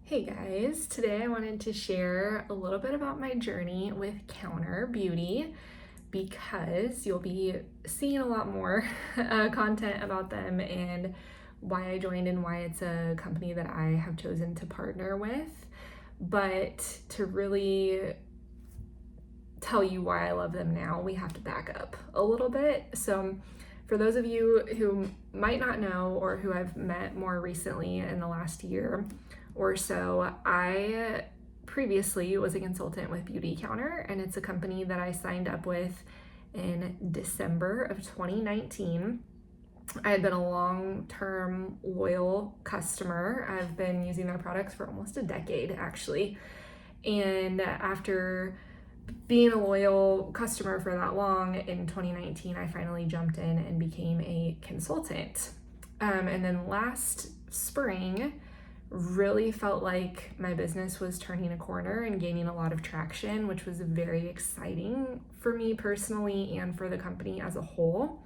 Hey guys, today I wanted to share a little bit about my journey with Counter Beauty because you'll be seeing a lot more content about them and why I joined and why it's a company that I have chosen to partner with. But to really tell you why I love them now, we have to back up a little bit. So, for those of you who might not know or who I've met more recently in the last year or so, I previously was a consultant with Beautycounter, and it's a company that I signed up with in December of 2019. I had been a long-term loyal customer. I've been using their products for almost a decade, actually. And after being a loyal customer for that long, in 2019, I finally jumped in and became a consultant. And then last spring, really felt like my business was turning a corner and gaining a lot of traction, which was very exciting for me personally and for the company as a whole.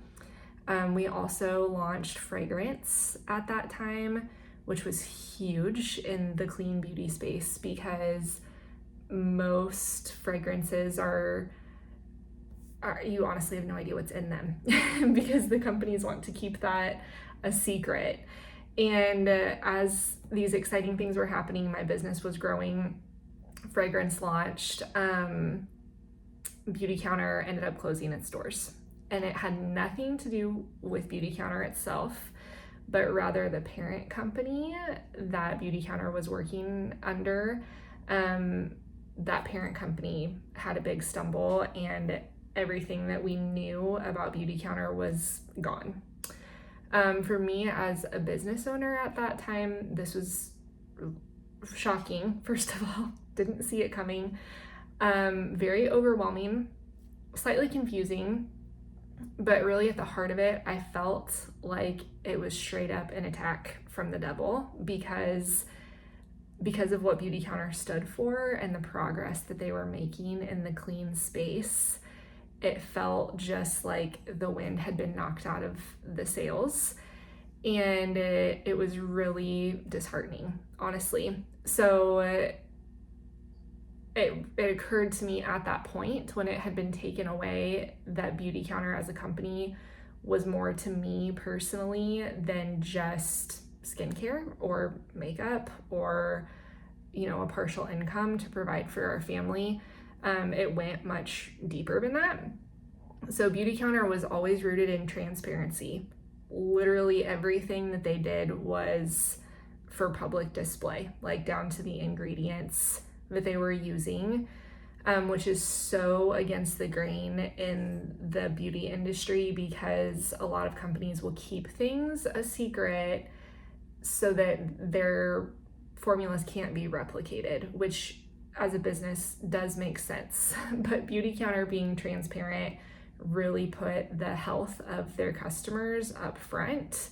We also launched fragrance at that time, which was huge in the clean beauty space because most fragrances are you honestly have no idea what's in them because the companies want to keep that a secret. And as these exciting things were happening, my business was growing, fragrance launched, Beautycounter ended up closing its doors. And it had nothing to do with Beautycounter itself, but rather the parent company that Beautycounter was working under. That parent company had a big stumble, and everything that we knew about Beautycounter was gone. For me as a business owner at that time, this was shocking, first of all. Didn't see it coming. Very overwhelming, slightly confusing, but really at the heart of it, I felt like it was straight up an attack from the devil because of what Beautycounter stood for and the progress that they were making in the clean space. It felt just like the wind had been knocked out of the sails, and it was really disheartening, honestly. So it occurred to me at that point, when it had been taken away, that Beautycounter as a company was more to me personally than just skincare or makeup or a partial income to provide for our family. It went much deeper than that. So Beautycounter was always rooted in transparency. Literally everything that they did was for public display, like down to the ingredients that they were using, which is so against the grain in the beauty industry because a lot of companies will keep things a secret so that their formulas can't be replicated, which as a business does make sense. But Beautycounter being transparent really put the health of their customers up front,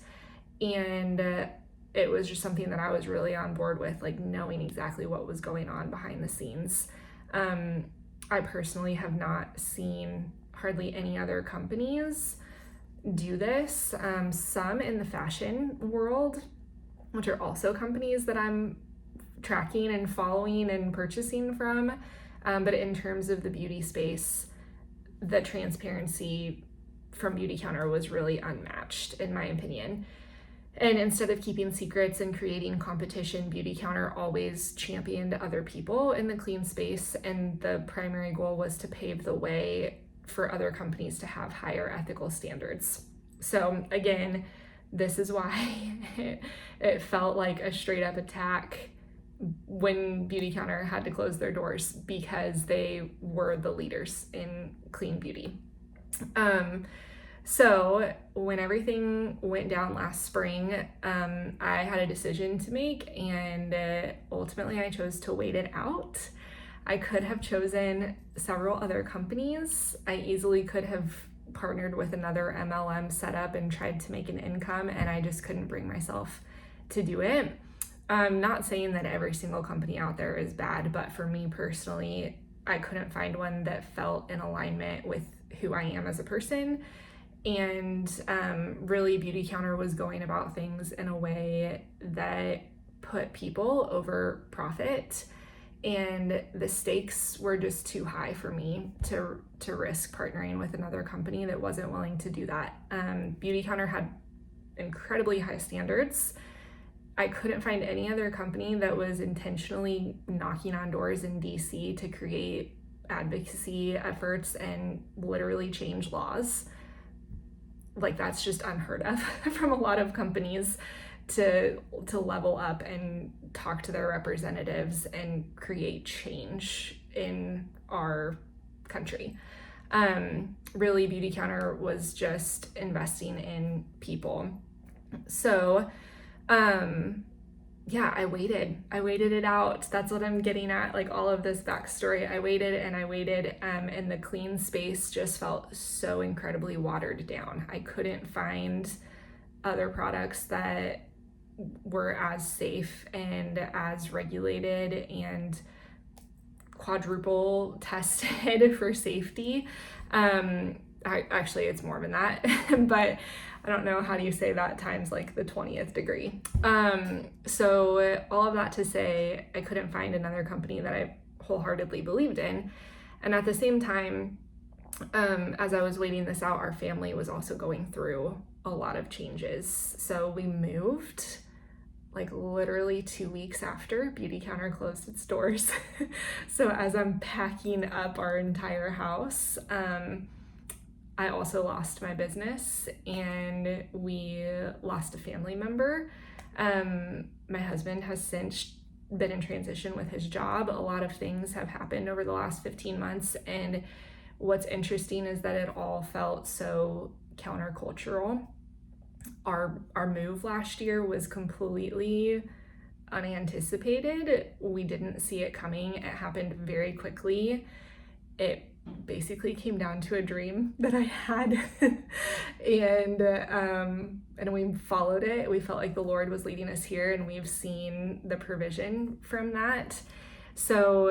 and it was just something that I was really on board with, like knowing exactly what was going on behind the scenes. I personally have not seen hardly any other companies do this. Some in the fashion world, which are also companies that I'm tracking and following and purchasing from. But in terms of the beauty space, the transparency from Beautycounter was really unmatched, in my opinion. And instead of keeping secrets and creating competition, Beautycounter always championed other people in the clean space, and the primary goal was to pave the way for other companies to have higher ethical standards. So again, this is why it felt like a straight up attack when Beautycounter had to close their doors, because they were the leaders in clean beauty. So when everything went down last spring, I had a decision to make, and ultimately I chose to wait it out. I could have chosen several other companies. I easily could have partnered with another MLM setup and tried to make an income, and I just couldn't bring myself to do it. I'm not saying that every single company out there is bad, but for me personally, I couldn't find one that felt in alignment with who I am as a person. And really, Beautycounter was going about things in a way that put people over profit, and the stakes were just too high for me to risk partnering with another company that wasn't willing to do that. Beautycounter had incredibly high standards. I couldn't find any other company that was intentionally knocking on doors in DC to create advocacy efforts and literally change laws. Like, that's just unheard of from a lot of companies to level up and talk to their representatives and create change in our country. Really, Beautycounter was just investing in people. So yeah, I waited it out. That's what I'm getting at, like all of this backstory. I waited, and the clean space just felt so incredibly watered down. I couldn't find other products that were as safe and as regulated and quadruple tested for safety. Actually, it's more than that, but I don't know, how do you say that times like the 20th degree? So all of that to say, I couldn't find another company that I wholeheartedly believed in. And at the same time, as I was waiting this out, our family was also going through a lot of changes. So we moved like literally 2 weeks after Beautycounter closed its doors. So as I'm packing up our entire house, I also lost my business, and we lost a family member. My husband has since been in transition with his job. A lot of things have happened over the last 15 months, and what's interesting is that it all felt so countercultural. Our move last year was completely unanticipated. We didn't see it coming. It happened very quickly. It basically came down to a dream that I had, and we followed it. We felt like the Lord was leading us here, and we've seen the provision from that. So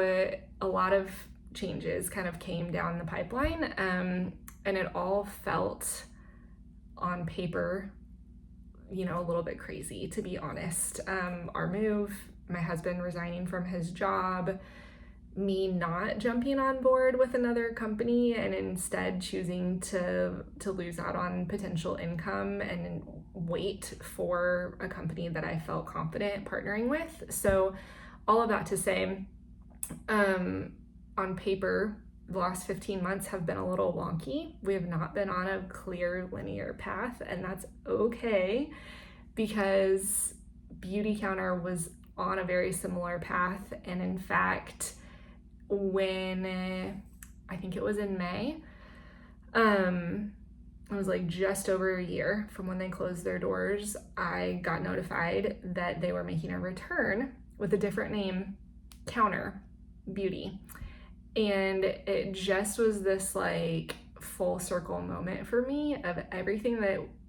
a lot of changes kind of came down the pipeline, and it all felt on paper, a little bit crazy, to be honest. Our move, my husband resigning from his job, me not jumping on board with another company and instead choosing to lose out on potential income and wait for a company that I felt confident partnering with. So all of that to say, on paper, the last 15 months have been a little wonky. We have not been on a clear linear path, and that's okay, because Beautycounter was on a very similar path. And in fact, when I think it was in May, it was like just over a year from when they closed their doors, I got notified that they were making a return with a different name, Counter Beauty. And it just was this like full circle moment for me of everything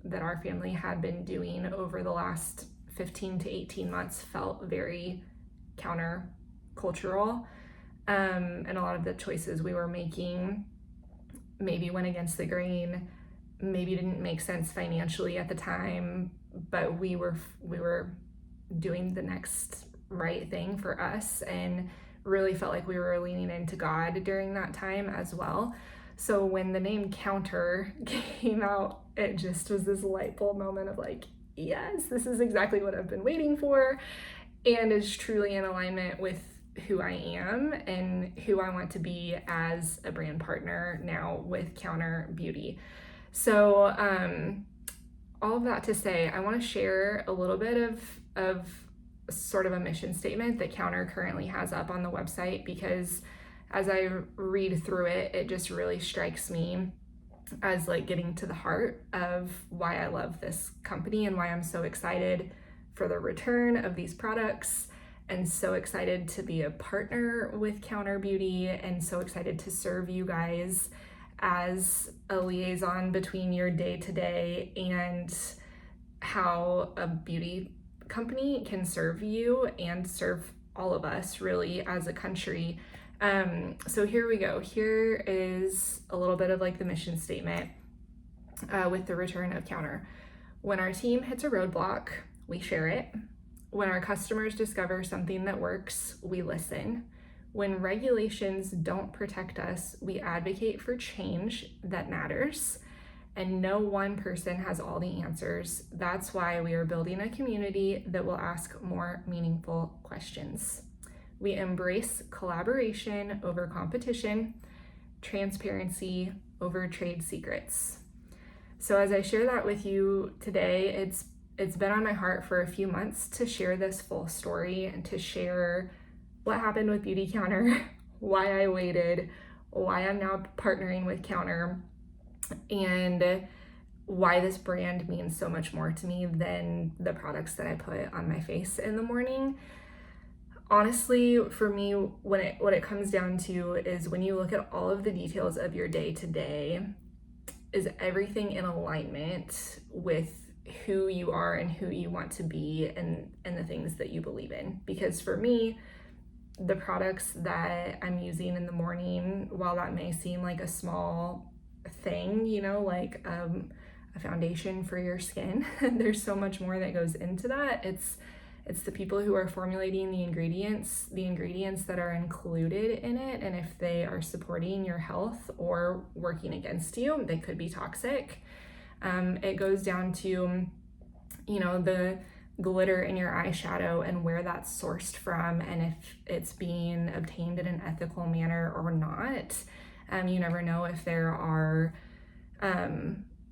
that our family had been doing over the last 15 to 18 months felt very counter-cultural. And a lot of the choices we were making maybe went against the grain, maybe didn't make sense financially at the time, but we were doing the next right thing for us, and really felt like we were leaning into God during that time as well. So when the name Counter came out, it just was this light bulb moment of like, yes, this is exactly what I've been waiting for, and is truly in alignment with who I am and who I want to be as a brand partner now with Counter Beauty. So all of that to say, I want to share a little bit of sort of a mission statement that Counter currently has up on the website, because as I read through it, it just really strikes me as like getting to the heart of why I love this company and why I'm so excited for the return of these products, and so excited to be a partner with Counter Beauty, and so excited to serve you guys as a liaison between your day-to-day and how a beauty company can serve you and serve all of us really as a country. So here we go. Here is a little bit of like the mission statement with the return of Counter. When our team hits a roadblock, we share it. When our customers discover something that works, we listen. When regulations don't protect us, we advocate for change that matters. And no one person has all the answers. That's why we are building a community that will ask more meaningful questions. We embrace collaboration over competition, transparency over trade secrets. So as I share that with you today, it's been on my heart for a few months to share this full story and to share what happened with Beautycounter, why I waited, why I'm now partnering with Counter, and why this brand means so much more to me than the products that I put on my face in the morning. Honestly, for me, what it comes down to is when you look at all of the details of your day to day, is everything in alignment with who you are and who you want to be and the things that you believe in? Because for me, the products that I'm using in the morning, while that may seem like a small thing, like a foundation for your skin, there's so much more that goes into that. It's the people who are formulating the ingredients that are included in it, and if they are supporting your health or working against you, they could be toxic. It goes down to, the glitter in your eyeshadow and where that's sourced from, and if it's being obtained in an ethical manner or not. You never know if there are,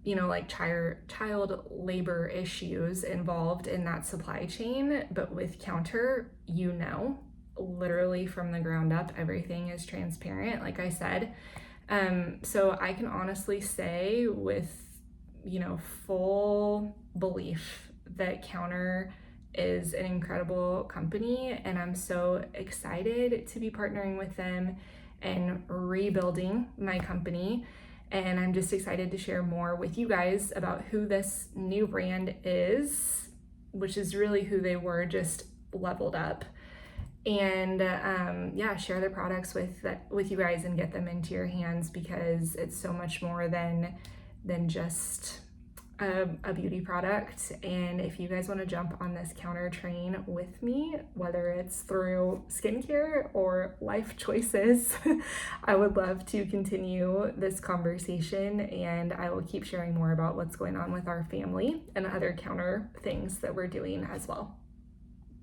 like child labor issues involved in that supply chain. But with Counter, literally from the ground up, everything is transparent, like I said. So I can honestly say with, full belief that Counter is an incredible company, and I'm so excited to be partnering with them and rebuilding my company. And I'm just excited to share more with you guys about who this new brand is, which is really who they were, just leveled up. And share their products with you guys and get them into your hands, because it's so much more than just a beauty product. And if you guys want to jump on this Counter train with me, whether it's through skincare or life choices, I would love to continue this conversation, and I will keep sharing more about what's going on with our family and other Counter things that we're doing as well.